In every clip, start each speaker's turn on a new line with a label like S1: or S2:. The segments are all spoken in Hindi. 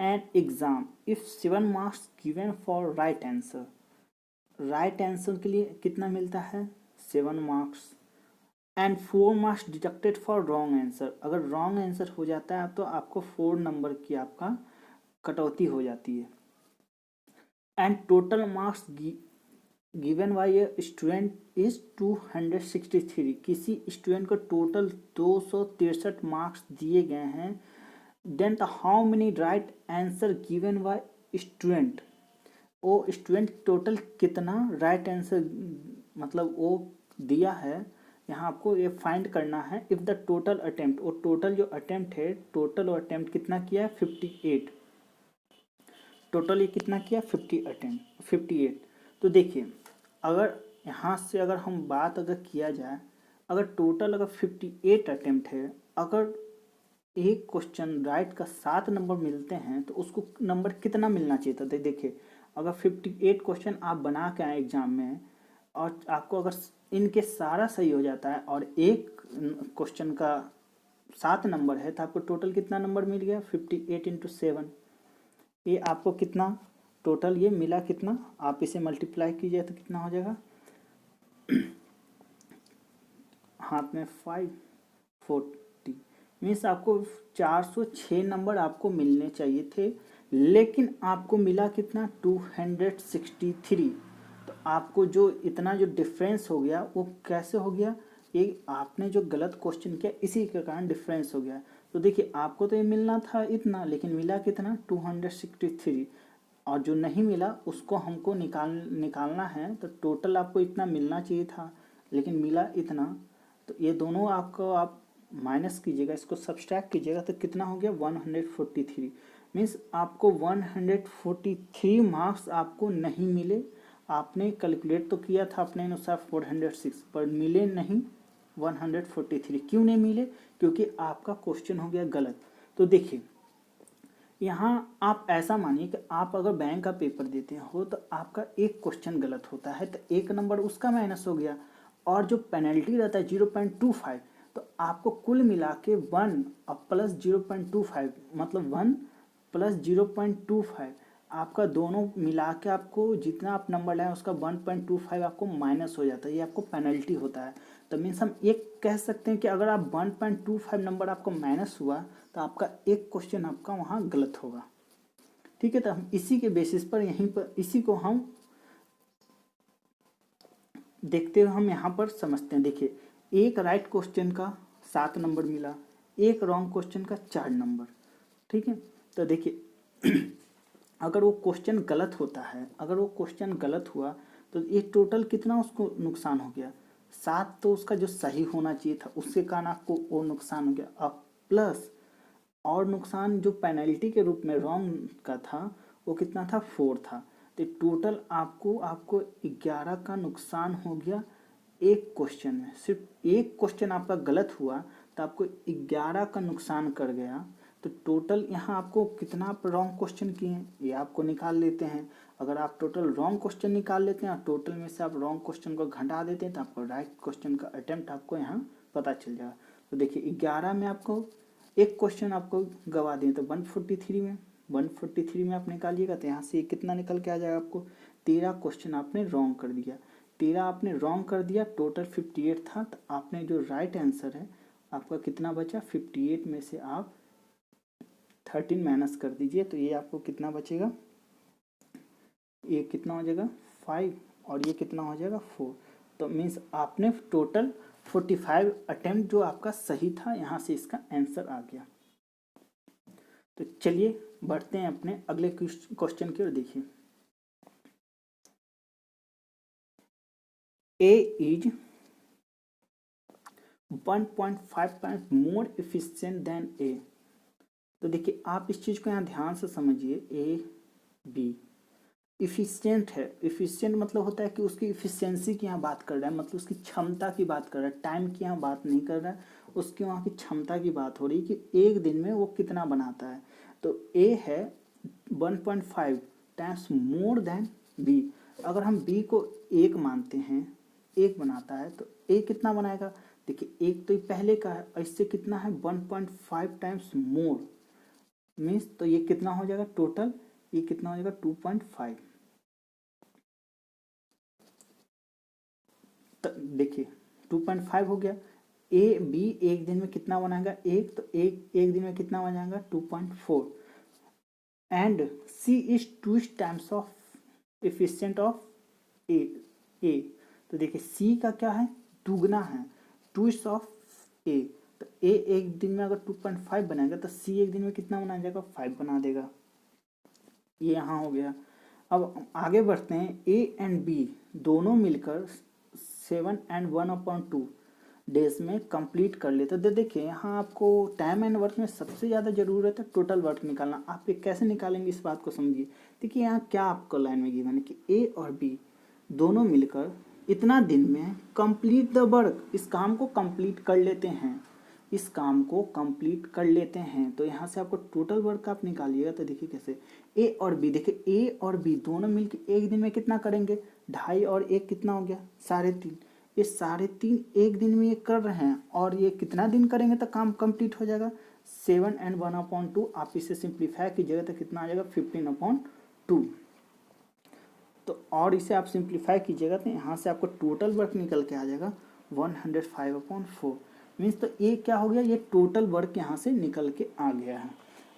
S1: An exam if 7 marks given for right answer, right answer के लिए कितना मिलता है 7 marks, and 4 marks deducted for wrong answer, अगर रॉन्ग आंसर हो जाता है तो आपको 4 नंबर की आपका कटौती हो जाती है, and total marks given by a student is 263, किसी स्टूडेंट को टोटल 263 मार्क्स दिए गए हैं, then how many right answer given by student, वो स्टूडेंट टोटल कितना राइट आंसर मतलब वो दिया है, यहाँ आपको ये फाइंड करना है। इफ़ द टोटल अटेम्प्ट, वो टोटल जो अटेम्प्ट है, टोटल वो अटेम्प्ट कितना किया है 58, टोटल ये कितना किया 58। तो देखिए अगर यहाँ से अगर हम बात अगर किया जाए, अगर टोटल अगर 58 अटेम्प्ट है, अगर एक क्वेश्चन राइट का 7 नंबर मिलते हैं तो उसको नंबर कितना मिलना चाहिए था। देखिए अगर 58 क्वेश्चन आप बना के आए एग्जाम में और आपको अगर इनके सारा सही हो जाता है और एक क्वेश्चन का 7 नंबर है तो आपको टोटल कितना नंबर मिल गया 58 इंटू 7, ये आपको कितना टोटल ये मिला, कितना आप इसे मल्टीप्लाई कीजिए तो कितना हो जाएगा हाथ में 540, मीन्स आपको 406 नंबर आपको मिलने चाहिए थे, लेकिन आपको मिला कितना 263। तो आपको जो इतना जो डिफरेंस हो गया वो कैसे हो गया, ये आपने जो गलत क्वेश्चन किया इसी के कारण डिफरेंस हो गया। तो देखिए आपको तो ये मिलना था इतना, लेकिन मिला कितना 263, और जो नहीं मिला उसको हमको निकालना है, तो टोटल आपको इतना मिलना चाहिए था लेकिन मिला इतना। तो ये दोनों आपको आप माइनस कीजिएगा, इसको सब्सट्रैक्ट कीजिएगा तो कितना हो गया 143, मीन्स आपको 143 मार्क्स आपको नहीं मिले। आपने कैलकुलेट तो किया था अपने अनुसार 406 पर मिले नहीं 143, क्यों नहीं मिले, क्योंकि आपका क्वेश्चन हो गया गलत। तो देखिए यहाँ आप ऐसा मानिए कि आप अगर बैंक का पेपर देते हो तो आपका एक क्वेश्चन गलत होता है तो एक नंबर उसका माइनस हो गया, और जो पेनल्टी रहता है 0.25, तो आपको कुल मिला के 1 और प्लस 0.25 मतलब 1 प्लस 0.25, आपका दोनों मिला के आपको जितना आप नंबर लाए उसका 1.25 आपको माइनस हो जाता है, ये आपको पेनल्टी होता है। तो मीन्स हम एक कह सकते हैं कि अगर आप 1.25 नंबर आपको माइनस हुआ तो आपका एक क्वेश्चन आपका वहाँ गलत होगा। ठीक है, तो हम इसी के बेसिस पर यहीं पर इसी को हम देखते हुए हम यहाँ पर समझते हैं। देखिए एक राइट क्वेश्चन का 7 नंबर मिला, एक रॉन्ग क्वेश्चन का 4 नंबर। ठीक है, तो देखिए अगर वो क्वेश्चन गलत होता है, अगर वो क्वेश्चन गलत हुआ तो ये टोटल कितना उसको नुकसान हो गया 7, तो उसका जो सही होना चाहिए था उसके कारण आपको वो नुकसान हो गया, अब प्लस और नुकसान जो पेनल्टी के रूप में रॉन्ग का था वो कितना था 4 था, तो टोटल आपको 11 का नुकसान हो गया एक क्वेश्चन में। सिर्फ एक क्वेश्चन आपका गलत हुआ तो आपको 11 का नुकसान कर गया। तो टोटल यहाँ आपको कितना आप रॉन्ग क्वेश्चन किए हैं ये आपको निकाल लेते हैं। अगर आप टोटल रॉन्ग क्वेश्चन निकाल लेते हैं और टोटल में से आप रॉन्ग क्वेश्चन को घटा देते हैं तो आपको राइट क्वेश्चन का अटेम्प्ट आपको यहाँ पता चल जाएगा। तो देखिए 11 में आपको एक क्वेश्चन आपको गवा दिए तो 143 में आप निकालिएगा तो यहाँ से कितना निकल के आ जाएगा आपको 13 क्वेश्चन आपने रॉन्ग कर दिया, 13 आपने रॉन्ग कर दिया, टोटल 58 था, तो आपने जो राइट आंसर है आपका कितना बचा 58 में से आप 13 माइनस कर दीजिए तो ये आपको कितना बचेगा, ये कितना हो जाएगा 5 और ये कितना हो जाएगा 4। तो मीन्स आपने टोटल 45 अटेम्प्ट जो आपका सही था, यहाँ से इसका आंसर आ गया। तो चलिए बढ़ते हैं अपने अगले क्वेश्चन की ओर। देखिए A is 1.5 times more efficient then A। तो देखिए आप इस चीज़ को यहाँ ध्यान से समझिए, A B इफिशियंट है, इफिशियंट मतलब होता है कि उसकी इफिशियंसी की यहाँ बात कर रहा है, मतलब उसकी क्षमता की बात कर रहा है, टाइम की यहाँ बात नहीं कर रहा है, उसकी वहाँ की क्षमता की बात हो रही है कि एक दिन में वो कितना बनाता है। तो A है 1.5 टाइम्स मोर देन B, अगर हम B को 1 मानते हैं, 1 बनाता है तो A कितना बनाएगा, देखिए 1 तो पहले का है, इससे कितना है 1.5 टाइम्स मोर, मीन्स तो ये कितना हो जाएगा टोटल, ये कितना हो जाएगा 2.5। देखिए 2.5 हो गया। ए बी एक दिन में कितना बनाएगा एक, तो एक दिन में कितना बनाएगा 2.4। And C is 2 times of efficient of A A. तो देखिए सी का क्या है दुगना है 2 ऑफ ए। तो ए एक दिन में अगर 2.5 बनाएगा तो सी एक दिन में कितना बना जाएगा 5 बना देगा। ये यहाँ हो गया। अब आगे बढ़ते हैं, ए एंड बी दोनों मिलकर 7 and 1/2 डेज में कंप्लीट कर लेते। तो देखिए यहाँ आपको टाइम एंड वर्क में सबसे ज़्यादा ज़रूरत है टोटल वर्क निकालना। आप ये कैसे निकालेंगे इस बात को समझिए। देखिए यहाँ क्या आपको लाइन में गिवन है कि ए और बी दोनों मिलकर इतना दिन में कंप्लीट द वर्क, इस काम को कंप्लीट कर लेते हैं, इस काम को कंप्लीट कर लेते हैं। तो यहाँ से आपको टोटल वर्क आप निकालिएगा। तो देखिए कैसे ए और बी, देखिए ए और बी दोनों मिलकर एक दिन में कितना करेंगे 2.5 और 1 कितना हो गया 3.5। ये 3.5 एक दिन में ये कर रहे हैं और ये कितना दिन करेंगे तो काम कंप्लीट हो जाएगा 7 and 1/2। आप इसे सिंप्लीफाई कीजिएगा तो कितना आ जाएगा 15/2। तो और इसे आप सिंप्लीफाई कीजिएगा तो यहाँ से आपको टोटल वर्क निकल के आ जाएगा 105/4। मीन्स तो ये क्या हो गया, ये टोटल वर्क यहाँ से निकल के आ गया है।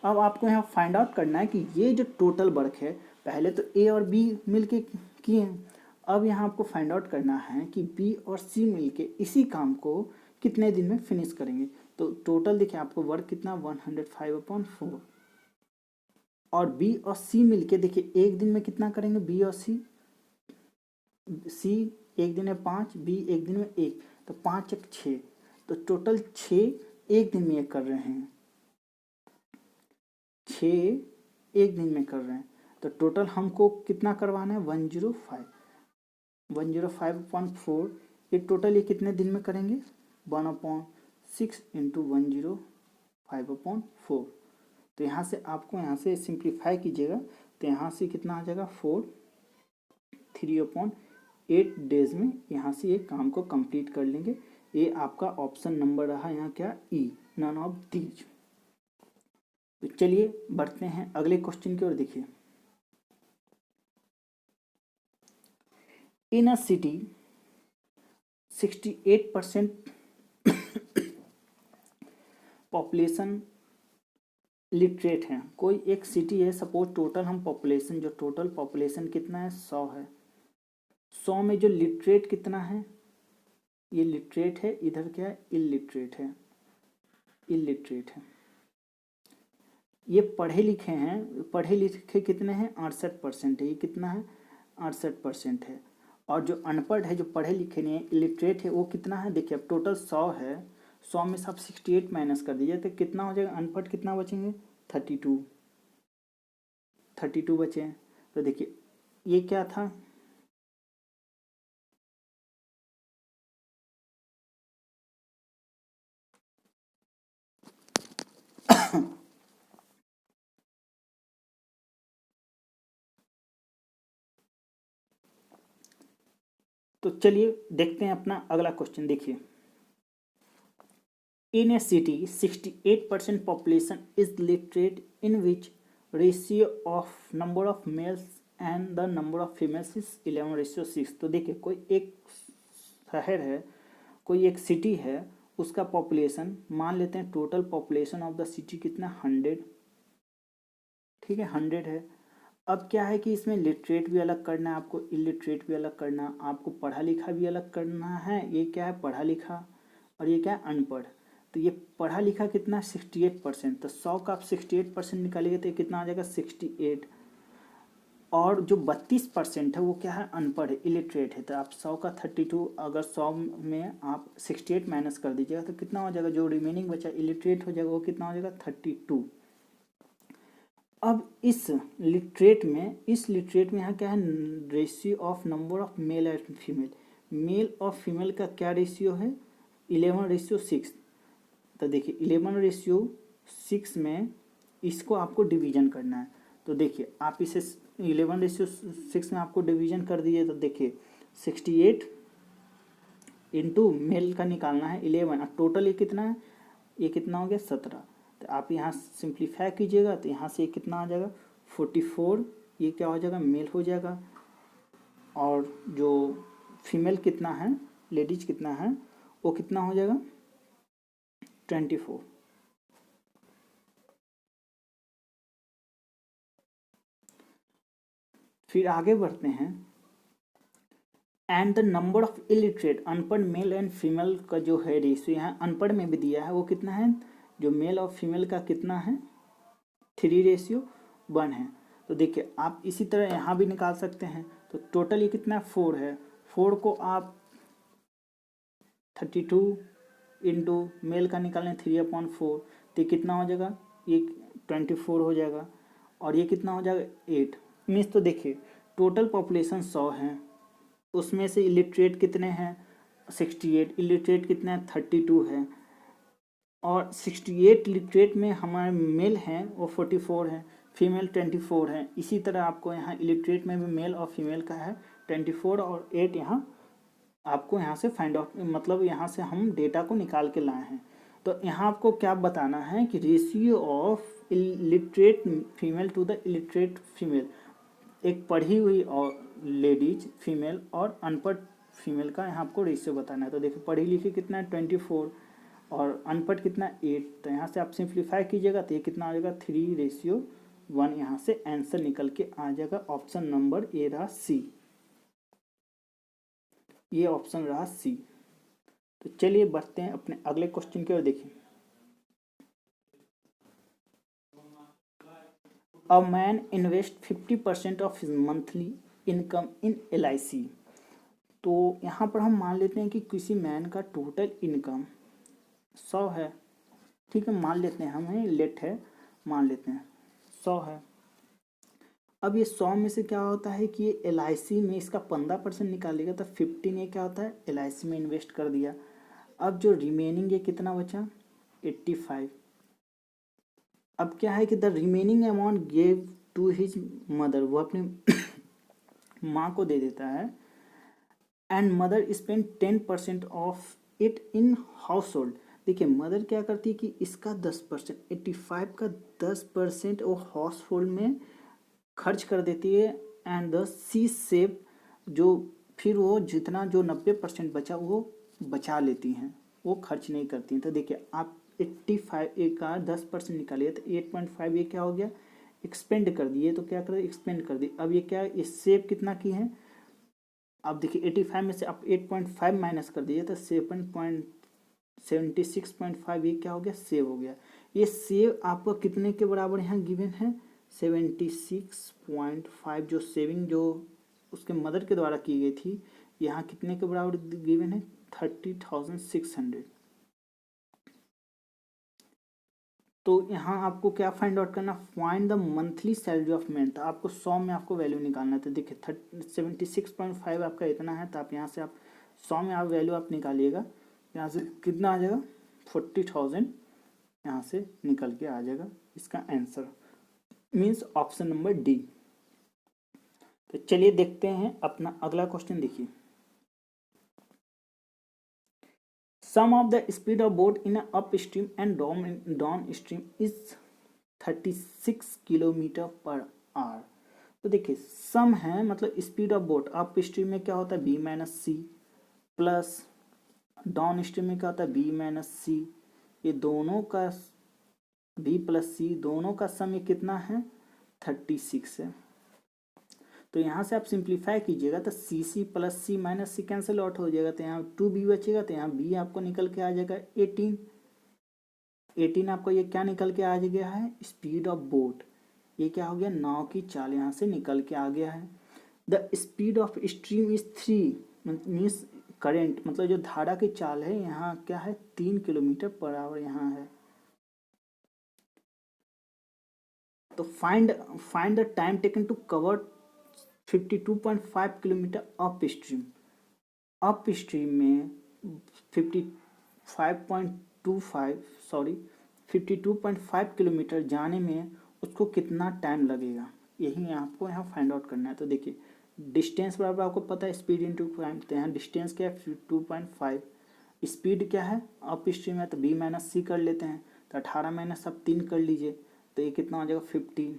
S1: अब आपको यहाँ फाइंड आउट करना है कि ये जो टोटल वर्क है, पहले तो ए और बी मिलके किए हैं, अब यहाँ आपको फाइंड आउट करना है कि बी और सी मिलके इसी काम को कितने दिन में फिनिश करेंगे। तो टोटल देखिए आपको वर्क कितना 105/4 और बी और सी मिलके देखिए एक दिन में कितना करेंगे बी और सी एक दिन में 5, बी एक दिन में 1, तो 5 1 6, तो टोटल 6 एक दिन में ये कर रहे हैं, 6 एक दिन में कर रहे हैं। तो टोटल हमको कितना करवाना है 105/4। ये टोटल ये कितने दिन में करेंगे 1/6 इंटू 105/4। तो यहाँ से आपको यहाँ से सिंप्लीफाई कीजिएगा तो यहाँ से कितना आ जाएगा 4 3/8 डेज में यहाँ से ये काम को कंप्लीट कर लेंगे। ये आपका ऑप्शन नंबर रहा यहाँ क्या ई, नन ऑफ दीज। तो चलिए बढ़ते हैं अगले क्वेश्चन की ओर। देखिए इन अ सिटी 68% पॉपुलेशन लिटरेट है। कोई एक सिटी है, सपोज टोटल हम पॉपुलेशन, जो टोटल पॉपुलेशन कितना है 100 है, 100 में जो लिटरेट कितना है, ये लिटरेट है, इधर क्या है इलिटरेट है, इलिटरेट है। ये पढ़े लिखे हैं, पढ़े लिखे कितने हैं 68% है, ये कितना है 68% है। और जो अनपढ़ है, जो पढ़े लिखे नहीं है, इलिटरेट है, वो कितना है देखिए अब टोटल 100 है, 100 में से आप 68 माइनस कर दीजिए तो कितना हो जाएगा अनपढ़ कितना बचेंगे 32 बचे हैं। तो देखिए ये क्या था तो चलिए देखते हैं अपना अगला क्वेश्चन। देखिए in a city 68% population is literate in which ratio of number of males and the number of females is 11:6। तो देखिए कोई एक शहर है, कोई एक सिटी है, उसका पॉपुलेशन मान लेते हैं total population of the city कितना 100, ठीक है 100 है। अब क्या है कि इसमें लिटरेट भी अलग करना है आपको, इलिटरेट भी अलग करना है आपको, पढ़ा लिखा भी अलग करना है। ये क्या है पढ़ा लिखा और ये क्या है अनपढ़। तो ये पढ़ा लिखा कितना 68%, तो 100 का आप 68% निकालिएगा तो ये कितना आ जाएगा 68। और जो 32% है वो क्या है अनपढ़ है, इलिटरेट है। तो आप 100 का 32, अगर 100 में आप 68 माइनस कर दीजिएगा तो कितना हो जाएगा, जो रिमेनिंग बचा इलिटरेट हो जाएगा वो कितना हो जाएगा 32। अब इस लिटरेट में यहाँ क्या है ratio of number of male and female, male और फीमेल का क्या रेशियो है 11:6। तो देखिए 11:6 में इसको आपको डिवीजन करना है। तो देखिए आप इसे 11:6 में आपको डिवीजन कर दिए तो देखिए 68 इंटू मेल का निकालना है 11, टोटल ये कितना है, ये कितना हो गया 17। तो आप यहाँ सिंप्लीफाई कीजिएगा तो यहाँ से कितना आ जाएगा 44, ये क्या हो जाएगा मेल हो जाएगा, और जो फीमेल कितना है, लेडीज कितना है, वो कितना हो जाएगा 24। फिर आगे बढ़ते हैं। And the number of illiterate, अनपढ़ मेल एंड फीमेल का जो है रेशियो यहाँ अनपढ़ में भी दिया है, वो कितना है, जो मेल और फीमेल का कितना है 3:1 है। तो देखिए आप इसी तरह यहाँ भी निकाल सकते हैं। तो टोटल ये कितना है 4 है, 4 को आप 32 इंटू मेल का निकालें 3/4, तो ये कितना हो जाएगा, ये 24 हो जाएगा, और ये कितना हो जाएगा 8 मीन्स। तो देखिए टोटल पॉपुलेशन 100 है, उसमें से इलिटरेट कितने हैं 68, इलिटरेट कितने हैं 32 है, और 68 लिटरेट में हमारे मेल हैं वो 44 हैं, फीमेल 24 हैं। इसी तरह आपको यहाँ इलिटरेट में भी मेल और फीमेल का है 24 और 8 यहाँ आपको यहाँ से फाइंड आउट, मतलब यहाँ से हम डेटा को निकाल के लाए हैं। तो यहाँ आपको क्या बताना है कि ratio of illiterate female to the illiterate female, एक पढ़ी हुई और लेडीज फीमेल और अनपढ़ फीमेल का यहाँ आपको रेशियो बताना है। तो देखिए पढ़ी लिखी कितना है 24 और अनपढ़ कितना 8, तो यहाँ से आप सिंप्लीफाई कीजिएगा तो ये कितना आ जाएगा 3:1, यहाँ से आंसर निकल के आ जाएगा ऑप्शन नंबर ए रहा सी, ये ऑप्शन रहा सी। तो चलिए बढ़ते हैं अपने अगले क्वेश्चन की ओर। देखिए a man invest 50% of his monthly income in LIC। तो यहाँ पर हम मान लेते हैं कि किसी मैन का टोटल इनकम 100 है, ठीक है, मान लेते हैं, हमें लेट है, मान लेते हैं 100 है। अब ये 100 में से क्या होता है कि ये LIC में इसका 15% निकालेगा, तो 15 ये क्या होता है LIC में इन्वेस्ट कर दिया। अब जो रिमेनिंग ये कितना बचा 85। अब क्या है कि the remaining amount gave to his mother, वो अपनी माँ को दे देता है, and mother spend 10% of it in household. देखिए मदर क्या करती है कि इसका 10%, 85 का 10% वो हाउस होल्ड में खर्च कर देती है, एंड द सी सेव, जो फिर वो जितना जो 90% बचा वो बचा लेती हैं, वो खर्च नहीं करती हैं। तो देखिए आप 85 का 10% निकालिए तो 8.5 ये क्या हो गया एक्सपेंड कर दिए, तो क्या कर एक्सपेंड कर दी। अब ये क्या ये सेव कितना की है, अब देखिए 85 में से आप 8.5 माइनस कर दीजिए तो 76.5 ये क्या हो गया सेव हो गया। ये सेव आपको कितने के बराबर यहाँ गिवन है 76.5, जो सेविंग जो उसके मदर के द्वारा की गई थी यहाँ कितने के बराबर गिवन है 30,600। तो यहाँ आपको क्या फाइंड आउट करना, find the monthly salary of man. तो आपको 100 में आपको वैल्यू निकालना है। तो देखिए 76.5 आपका इतना है, तो आप यहाँ से आप 100 में आप वैल्यू आप निकालिएगा, यहाँ से कितना आ जाएगा 40,000 यहाँ से निकल के आ जाएगा इसका answer, means option number D. तो चलिए देखते हैं अपना अगला क्वेश्चन। देखिए sum of the speed of boat in upstream and downstream is 36 kilometre per hour. तो देखिए सम है मतलब speed of boat, upstream में क्या होता है B-C प्लस डाउन स्ट्रीम में क्या होता है B-C, ये दोनों का B + C दोनों का सम ये कितना है 36 है। तो यहाँ से आप सिंप्लीफाई कीजिएगा तो CC + C - C cancel out हो जाएगा, तो यहाँ 2B बचेगा, तो यहाँ B आपको निकल के आ जाएगा 18 आपको ये क्या निकल के आ गया है स्पीड ऑफ बोट, ये क्या हो गया नाव की चाल यहाँ से निकल के आ गया है। The speed of stream is 3 means current, मतलब जो धारा की चाल है यहाँ क्या है 3 किलोमीटर पर आवर यहाँ है। तो find the time taken to cover 52.5 kilometre upstream. Upstream में 52.5 किलोमीटर जाने में उसको कितना टाइम लगेगा, यही आपको यहाँ फाइंड आउट करना है। तो देखिए डिस्टेंस बराबर आपको पता है स्पीड इंटू टाइम, तो यहाँ डिस्टेंस क्या है 2.5, स्पीड क्या है अप स्ट्रीम है तो B - C कर लेते हैं, तो 18 माइनस आप 3 कर लीजिए, तो ये कितना हो जाएगा 15,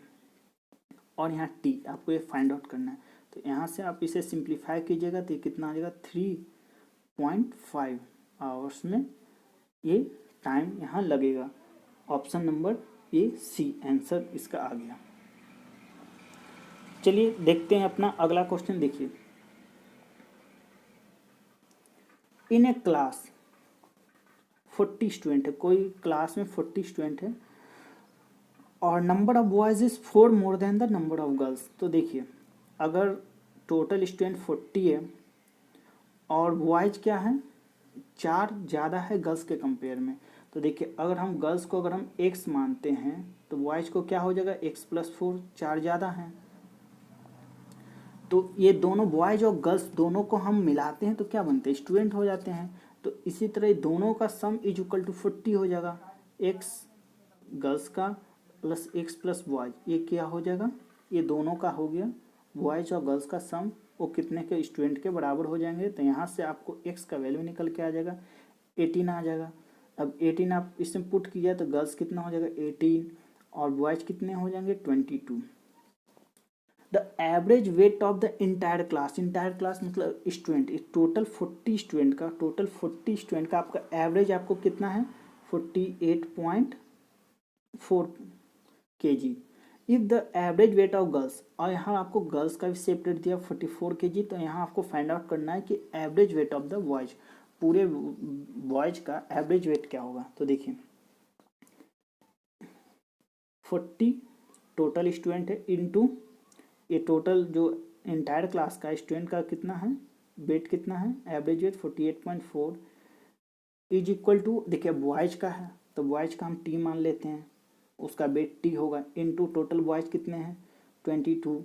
S1: और यहाँ टी आपको ये फाइंड आउट करना है। तो यहाँ से आप इसे सिंप्लीफाई कीजिएगा तो ये कितना आ जाएगा 3.5 आवर्स में ये टाइम यहाँ लगेगा। Option number A C answer इसका आ गया। चलिए देखते हैं अपना अगला क्वेश्चन। देखिए, इन ए क्लास 40 स्टूडेंट है, कोई क्लास में 40 स्टूडेंट है और number of boys is 4 more than the number of girls. तो देखिए, अगर टोटल स्टूडेंट 40 है और बॉयज क्या है 4 ज़्यादा है गर्ल्स के कंपेयर में, तो देखिए अगर हम गर्ल्स को अगर हम x मानते हैं तो बॉयज को क्या हो जाएगा x + 4, 4 ज़्यादा हैं। तो ये दोनों बॉयज और गर्ल्स दोनों को हम मिलाते हैं तो क्या बनते हैं, स्टूडेंट हो जाते हैं। तो इसी तरह दोनों का सम = 40 हो जाएगा। x गर्ल्स का प्लस x प्लस बॉयज, ये क्या हो जाएगा, ये दोनों का हो गया। बॉयज और गर्ल्स का सम वो कितने के स्टूडेंट के बराबर हो जाएंगे। तो यहाँ से आपको x का वैल्यू निकल के आ जाएगा 18 आ जाएगा। अब 18 आप इसमें पुट किया तो गर्ल्स कितना हो जाएगा 18 और बॉयज कितने हो जाएंगे 22। The average weight of the entire class, entire class मतलब स्टूडेंट, टोटल 40 स्टूडेंट का, टोटल 40 स्टूडेंट का आपका एवरेज आपको कितना है 48.4 kg। If the average weight of girls, और यहाँ आपको गर्ल्स का भी सेपरेट दिया 44 kg। तो यहाँ आपको फाइंड आउट करना है कि average weight of the boys, पूरे बॉयज का एवरेज वेट क्या होगा। तो देखिए 40 टोटल स्टूडेंट है इनटू ये टोटल जो इंटायर क्लास का स्टूडेंट का कितना है वेट, कितना है average weight 48.4 is equal to, देखिए बॉयज का है तो बॉयज का हम टी मान लेते हैं, उसका वेट टी होगा इनटू टोटल बॉयज कितने हैं 22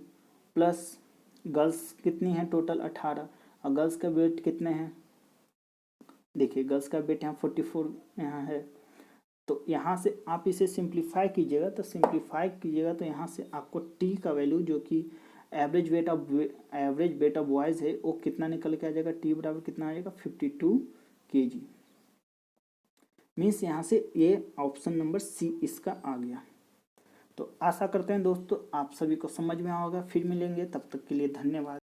S1: प्लस गर्ल्स कितनी है टोटल 18 और गर्ल्स का वेट कितने हैं, देखिए गर्ल्स का वेट यहाँ 44 यहाँ है। तो यहाँ से आप इसे सिंप्लीफाई कीजिएगा तो यहाँ से आपको टी का वैल्यू जो कि एवरेज वेट ऑफ बॉयज़ है वो कितना निकल के आ जाएगा, टी बराबर कितना आ जाएगा 52 kg। मीन्स यहाँ से ये ऑप्शन नंबर सी इसका आ गया। तो आशा करते हैं दोस्तों आप सभी को समझ में आएगा। फिर मिलेंगे, तब तक के लिए धन्यवाद।